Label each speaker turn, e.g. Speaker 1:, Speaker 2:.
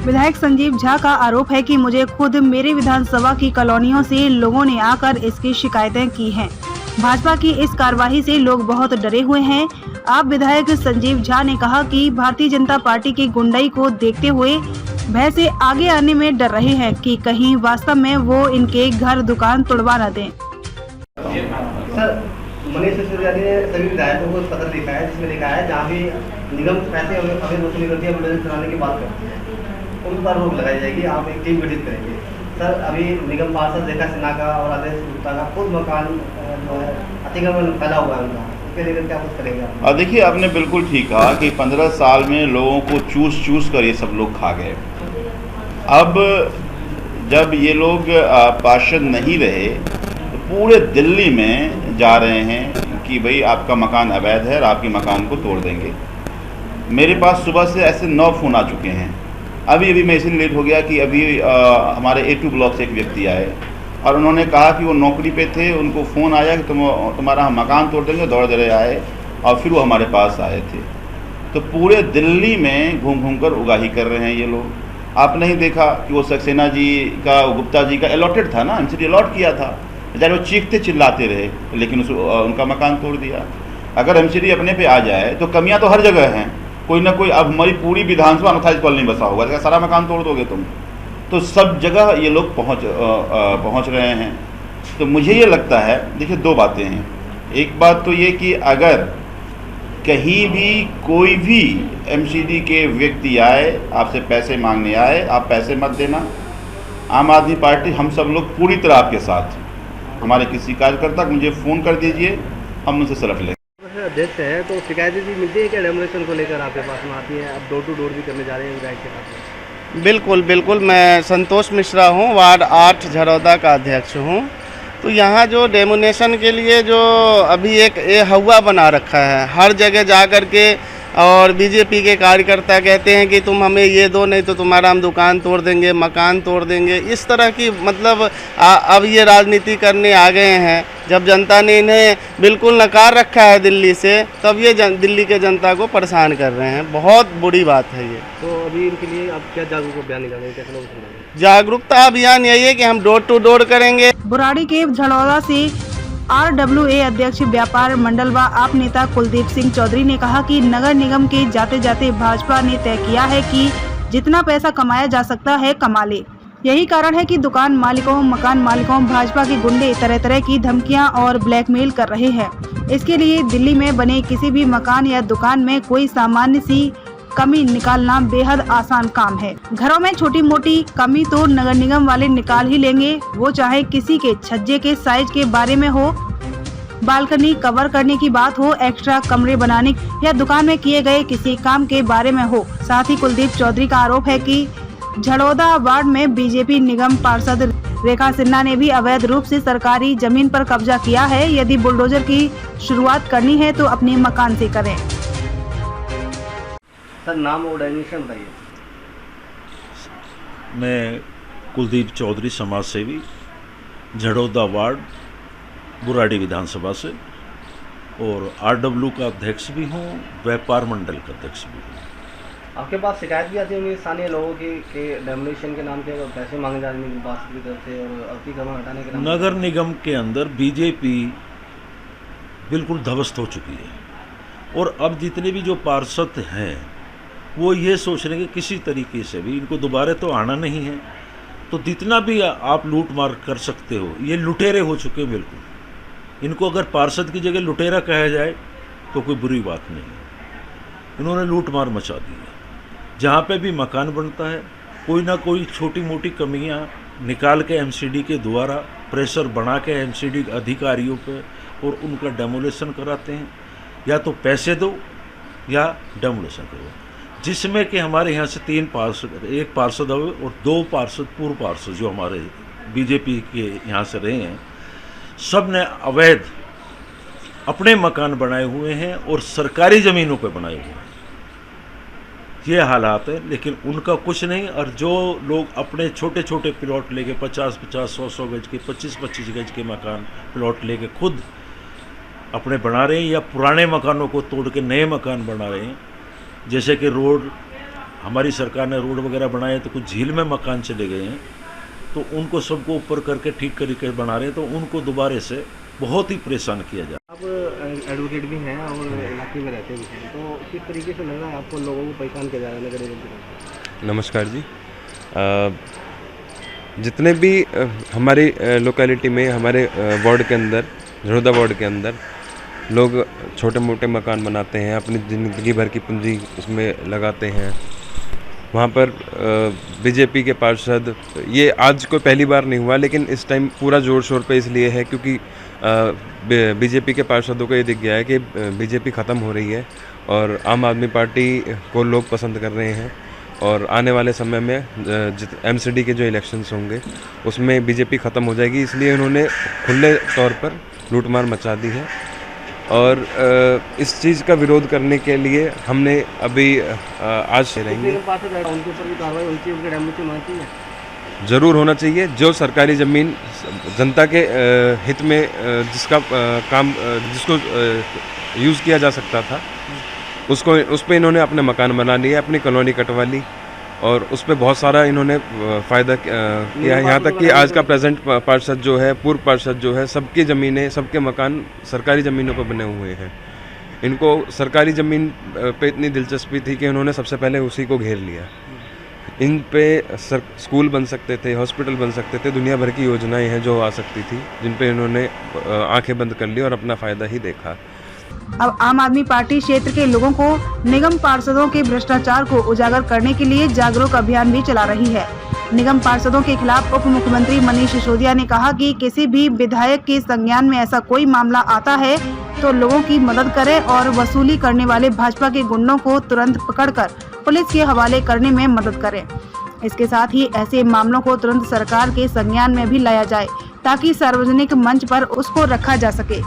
Speaker 1: विधायक संजीव झा का आरोप है कि मुझे खुद मेरे विधानसभा की कॉलोनियों से लोगों ने आकर इसकी शिकायतें की हैं। भाजपा की इस कार्रवाई से लोग बहुत डरे हुए हैं। आप विधायक संजीव झा ने कहा कि भारतीय जनता पार्टी की गुंडाई को देखते हुए भय से आगे आने में डर रहे हैं कि कहीं वास्तव में वो इनके घर दुकान तोड़वा न दें।
Speaker 2: सर, मनीष सिसोदिया ने सभी विधायकों को पत्र लिखा है जिसमें लिखा है जहाँ भी निगम पैसे अवैध वसूली करती है बुलडोजर चलाने की बात करती है उन पर रोक लगाई जाएगी। आप एक टीम गठित करेंगे। सर, अभी निगम पार्षद रेखा सिन्हा का और आदेश गुप्ता का खुद मकान अतिक्रमण फैला हुआ है उनका, उसके लेकर क्या कुछ करेंगे?
Speaker 3: देखिए, आपने बिल्कुल ठीक कहा कि 15 साल में लोगों को चूस कर ये सब लोग खा गए। अब जब ये लोग पार्षद नहीं रहे तो पूरे दिल्ली में जा रहे हैं कि भाई आपका मकान अवैध है और आपके मकान को तोड़ देंगे। मेरे पास सुबह से ऐसे 9 फ़ोन आ चुके हैं। अभी मैं इसलिए लेट हो गया कि अभी हमारे A2 ब्लॉक से एक व्यक्ति आए और उन्होंने कहा कि वो नौकरी पे थे, उनको फ़ोन आया कि तुम्हारा हम मकान तोड़ देंगे। दौड़े आए और फिर वो हमारे पास आए थे। तो पूरे दिल्ली में घूम कर उगाही कर रहे हैं ये लोग। आपने ही देखा कि वो सक्सेना जी का, गुप्ता जी का अलॉटेड था ना, एमसीडी अलॉट किया था। बेचारे वो चीखते चिल्लाते रहे लेकिन उनका मकान तोड़ दिया। अगर एमसीडी अपने पे आ जाए तो कमियां तो हर जगह हैं, कोई ना कोई। अब हमारी पूरी विधानसभा अनथाइज कॉलोनी बसा होगा, इसका सारा मकान तोड़ दोगे तुम, तो सब जगह ये लोग पहुँच रहे हैं। तो मुझे ये लगता है, देखिए 2 बातें हैं। एक बात तो ये कि अगर कहीं भी कोई भी एमसीडी के व्यक्ति आए, आपसे पैसे मांगने आए, आप पैसे मत देना। आम आदमी पार्टी, हम सब लोग पूरी तरह आपके साथ। हमारे किसी कार्यकर्ता को मुझे फ़ोन कर दीजिए, हम उनसे सलट लेंगे।
Speaker 2: अध्यक्ष है तो शिकायतें भी मिलती है क्या डेमोलेशन को लेकर आपके पास में आती हैं? आप डोर टू डोर भी करने जा रहे हैं विधायक के साथ?
Speaker 4: बिल्कुल, मैं संतोष मिश्रा हूँ, वार्ड 8 झरौदा का अध्यक्ष हूँ। तो यहाँ जो डेमोनेशन के लिए जो अभी एक हवा बना रखा है, हर जगह जा कर के, और बीजेपी के कार्यकर्ता कहते हैं कि तुम हमें ये दो, नहीं तो तुम्हारा हम दुकान तोड़ देंगे, मकान तोड़ देंगे। इस तरह की मतलब अब ये राजनीति करने आ गए हैं। जब जनता ने इन्हें बिल्कुल नकार रखा है दिल्ली से, तब ये दिल्ली के जनता को परेशान कर रहे हैं। बहुत बुरी बात है ये।
Speaker 2: तो अभी इनके लिए आप क्या जागरूकता अभियान निकालेंगे, कैसे लोग सुनेंगे?
Speaker 4: जागरूकता अभियान यही है कि हम डोर टू डोर करेंगे।
Speaker 1: बुराड़ी के झड़ौदा से RWA अध्यक्ष व्यापार मंडल व आप नेता कुलदीप सिंह चौधरी ने कहा कि नगर निगम के जाते जाते भाजपा ने तय किया है कि जितना पैसा कमाया जा सकता है कमा ले। यही कारण है कि दुकान मालिकों, मकान मालिकों, भाजपा के गुंडे तरह तरह की धमकियां और ब्लैकमेल कर रहे हैं। इसके लिए दिल्ली में बने किसी भी मकान या दुकान में कोई सामान्य सी कमी निकालना बेहद आसान काम है। घरों में छोटी मोटी कमी तो नगर निगम वाले निकाल ही लेंगे, वो चाहे किसी के छज्जे के साइज के बारे में हो, बालकनी कवर करने की बात हो, एक्स्ट्रा कमरे बनाने या दुकान में किए गए किसी काम के बारे में हो। साथ ही कुलदीप चौधरी का आरोप है कि झड़ौदा वार्ड में बीजेपी निगम पार्षद रेखा सिन्हा ने भी अवैध रूप से सरकारी जमीन पर कब्जा किया है। यदि बुलडोजर की शुरुआत करनी है तो अपने मकान से करें।
Speaker 2: सर, नाम और डेफिनेशन बताइए।
Speaker 5: मैं कुलदीप चौधरी, समाज सेवी, झड़ौदा वार्ड, बुराड़ी विधानसभा से, और RW का अध्यक्ष भी हूँ, व्यापार मंडल का अध्यक्ष भी हूँ।
Speaker 2: आपके पास शिकायत भी आती होंगी स्थानीय लोगों की कि डेमोलिशन के नाम पे पैसे मांगे जा रहे हैं पास की तरफ से और अतिक्रमण हटाने के नाम?
Speaker 5: नगर निगम के अंदर बीजेपी बिल्कुल ध्वस्त हो चुकी है और अब जितने भी जो पार्षद हैं वो ये सोच रहे हैं कि किसी तरीके से भी इनको दोबारा तो आना नहीं है, तो जितना भी आप लूट मार कर सकते हो, ये लुटेरे हो चुके हैं बिल्कुल। इनको अगर पार्षद की जगह लुटेरा कहा जाए तो कोई बुरी बात नहीं है। इन्होंने लूट मार मचा दी है। जहाँ पे भी मकान बनता है कोई ना कोई छोटी मोटी कमियाँ निकाल के एमसीडी के द्वारा प्रेशर बना के एमसीडी अधिकारियों पे और उनका डेमोलेशन कराते हैं। या तो पैसे दो या डेमोलेशन करो, जिसमें कि हमारे यहाँ से 3 पार्षद, 1 पार्षद और 2 पार्षद पूर्व पार्षद जो हमारे बीजेपी के यहाँ से रहे हैं, सब ने अवैध अपने मकान बनाए हुए हैं और सरकारी ज़मीनों पे बनाए हुए हैं। ये हालात है, लेकिन उनका कुछ नहीं। और जो लोग अपने छोटे छोटे प्लॉट लेके 50-50, 100-100 गज के, 25-25 गज के मकान प्लॉट लेके खुद अपने बना रहे हैं या पुराने मकानों को तोड़ के नए मकान बना रहे हैं, जैसे कि रोड हमारी सरकार ने रोड वगैरह बनाए तो कुछ झील में मकान चले गए हैं, तो उनको सबको ऊपर करके ठीक तरीके से बना रहे हैं, तो उनको दोबारा से बहुत ही परेशान किया जाए।
Speaker 2: आप एडवोकेट भी हैं और इलाके में रहते भी हैं, तो किस तरीके से लग रहा है आपको लोगों को परेशान किया जा रहा है नगर निगम की तरफ से?
Speaker 6: नमस्कार जी। जितने भी हमारी लोकेलिटी में हमारे वार्ड के अंदर, झरोदा वार्ड के अंदर लोग छोटे मोटे मकान बनाते हैं, अपनी ज़िंदगी भर की पूंजी उसमें लगाते हैं। वहाँ पर बीजेपी के पार्षद, ये आज कोई पहली बार नहीं हुआ, लेकिन इस टाइम पूरा ज़ोर शोर पे इसलिए है क्योंकि बीजेपी के पार्षदों को ये दिख गया है कि बीजेपी ख़त्म हो रही है और आम आदमी पार्टी को लोग पसंद कर रहे हैं, और आने वाले समय में एमसीडी के जो इलेक्शंस होंगे उसमें बीजेपी ख़त्म हो जाएगी, इसलिए उन्होंने खुले तौर पर लूटमार मचा दी है। और इस चीज़ का विरोध करने के लिए हमने अभी आज से रहेंगे।
Speaker 2: उनके ऊपर भी कार्रवाई होनी चाहिए, उनके डेमोलिशन होना चाहिए।
Speaker 6: ज़रूर होना चाहिए। जो सरकारी ज़मीन जनता के हित में जिसका काम जिसको यूज़ किया जा सकता था उसको उस पर इन्होंने अपने मकान बना लिए, अपनी कॉलोनी कटवा ली और उस पर बहुत सारा इन्होंने फ़ायदा किया है। यहाँ तक कि आज का प्रेजेंट पार्षद जो है, पूर्व पार्षद जो है, सबकी ज़मीनें, सबके मकान सरकारी ज़मीनों पर बने हुए हैं। इनको सरकारी ज़मीन पे इतनी दिलचस्पी थी कि उन्होंने सबसे पहले उसी को घेर लिया। इन पे स्कूल बन सकते थे, हॉस्पिटल बन सकते थे, दुनिया भर की योजनाएं हैं जो आ सकती थी, जिन पे इन्होंने आंखें बंद कर ली और अपना फ़ायदा ही देखा।
Speaker 1: अब आम आदमी पार्टी क्षेत्र के लोगों को निगम पार्षदों के भ्रष्टाचार को उजागर करने के लिए जागरूक अभियान भी चला रही है। निगम पार्षदों के खिलाफ उप मुख्यमंत्री मनीष सिसोदिया ने कहा कि किसी भी विधायक के संज्ञान में ऐसा कोई मामला आता है तो लोगों की मदद करें और वसूली करने वाले भाजपा के गुंडों को तुरंत पकड़कर पुलिस के हवाले करने में मदद करें। इसके साथ ही ऐसे मामलों को तुरंत सरकार के संज्ञान में भी लाया जाए ताकि सार्वजनिक मंच पर उसको रखा जा सके।